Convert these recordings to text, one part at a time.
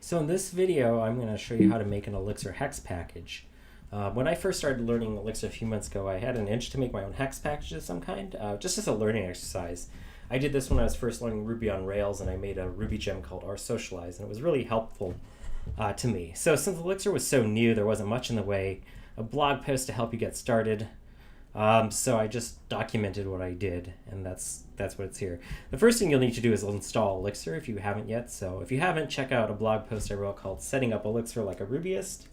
So in this video, I'm going to show you how to make an Elixir Hex package. When I first started learning Elixir a few months ago, I had an itch to make my own hex package of some kind, just as a learning exercise. I did this when I was first learning Ruby on Rails, and I made a Ruby gem called rsocialize, and it was really helpful to me. So since Elixir was so new, there wasn't much in the way. A blog post to help you get started. So I just documented what I did, and that's what it's here. The first thing you'll need to do is install Elixir if you haven't yet. So if you haven't, check out a blog post I wrote called Setting Up Elixir Like a Rubyist.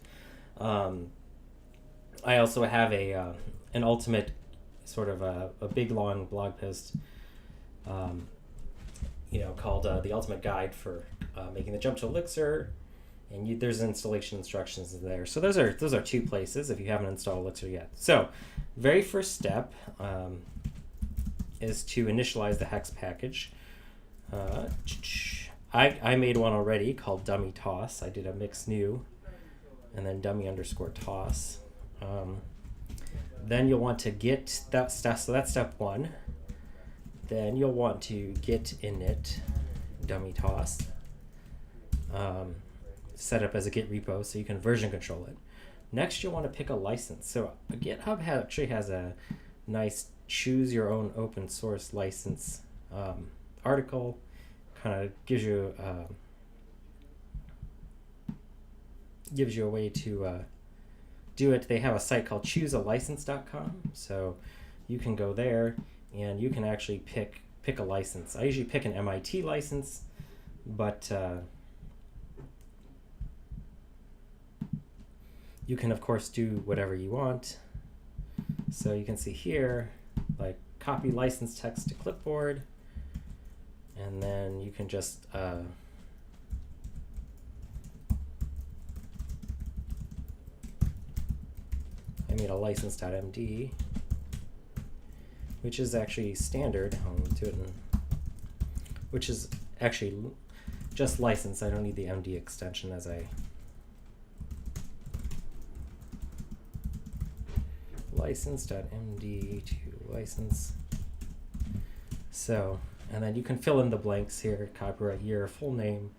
I also have an ultimate sort of a big long blog post called The Ultimate Guide for Making the Jump to Elixir. And there's installation instructions there. So those are two places if you haven't installed Elixir yet. So very first step is to initialize the Hex package. I made one already called dummy toss. I did a mix new and then dummy underscore toss. Then you'll want to get that stuff. So that's step one. Then you'll want to get init dummy toss. Set up as a Git repo so you can version control it. Next, you'll want to pick a license. So GitHub actually has a nice choose your own open source license article. Kind of gives you a way to do it. They have a site called choosealicense.com, so you can go there and you can actually pick a license. I usually pick an MIT license, but you can, of course, do whatever you want. So you can see here, like copy license text to clipboard, and then you can just I made a license.md, which is actually standard. I'll do it which is actually just license. I don't need the MD extension as I license.md to license. So, and then you can fill in the blanks here, copyright year, full name.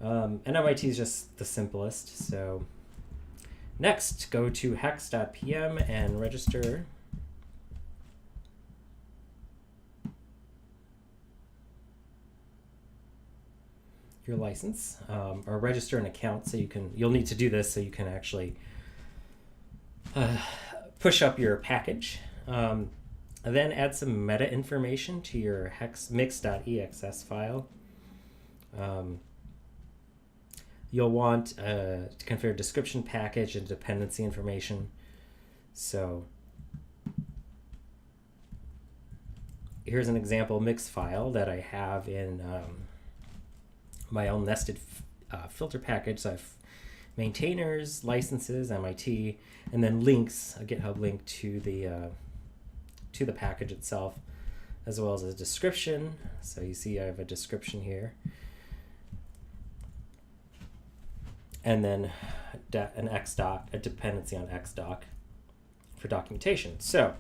And MIT is just the simplest. So next, go to hex.pm and register. Your license, or register an account. So you'll need to do this so you can actually push up your package, and then add some meta information to your hex mix.exs file. You'll want to configure description package and dependency information. So here's an example mix file that I have in my own nested filter package. So I've maintainers, licenses, MIT, and then links, a GitHub link to the package itself, as well as a description. So you see I have a description here. And then an xdoc, a dependency on xdoc for documentation. So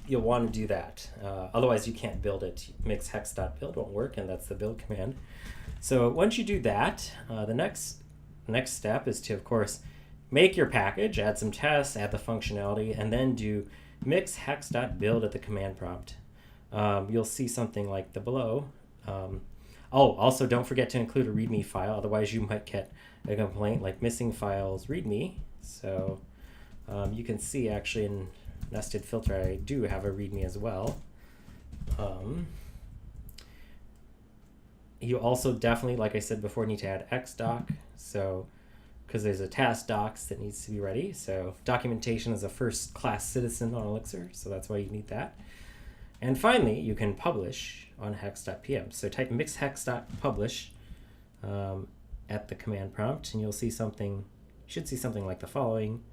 you'll want to do that. Otherwise you can't build it. Mix hex.build won't work, and that's the build command. So once you do that, the next step is to, of course, make your package, add some tests, add the functionality, and then do mix hex.build at the command prompt. You'll see something like the below. Also, don't forget to include a README file, otherwise you might get a complaint like missing files README. So you can see actually in nested filter I do have a README as well. You also definitely, like I said before, need to add xdoc, so because there's a task docs that needs to be ready. So documentation is a first-class citizen on Elixir, so that's why you need that. And finally, you can publish on hex.pm. So type mix hex.publish at the command prompt, and you'll see something. You should see something like the following.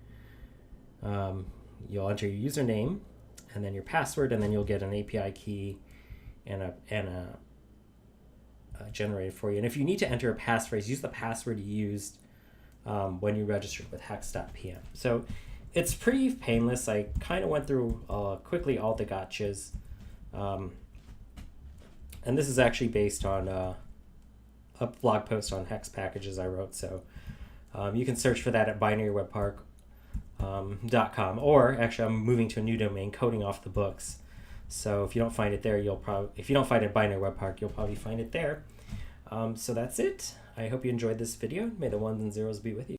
You'll enter your username, and then your password, and then you'll get an API key and a generated for you. And if you need to enter a passphrase, use the password you used when you registered with hex.pm. So it's pretty painless. I kind of went through quickly all the gotchas. and this is actually based on a blog post on Hex Packages I wrote, so you can search for that at binarywebpark.com, or actually I'm moving to a new domain, Coding Off the Books. So if you don't find it there, if you don't find it at Binary Web Park, you'll probably find it there. So that's it. I hope you enjoyed this video. May the ones and zeros be with you.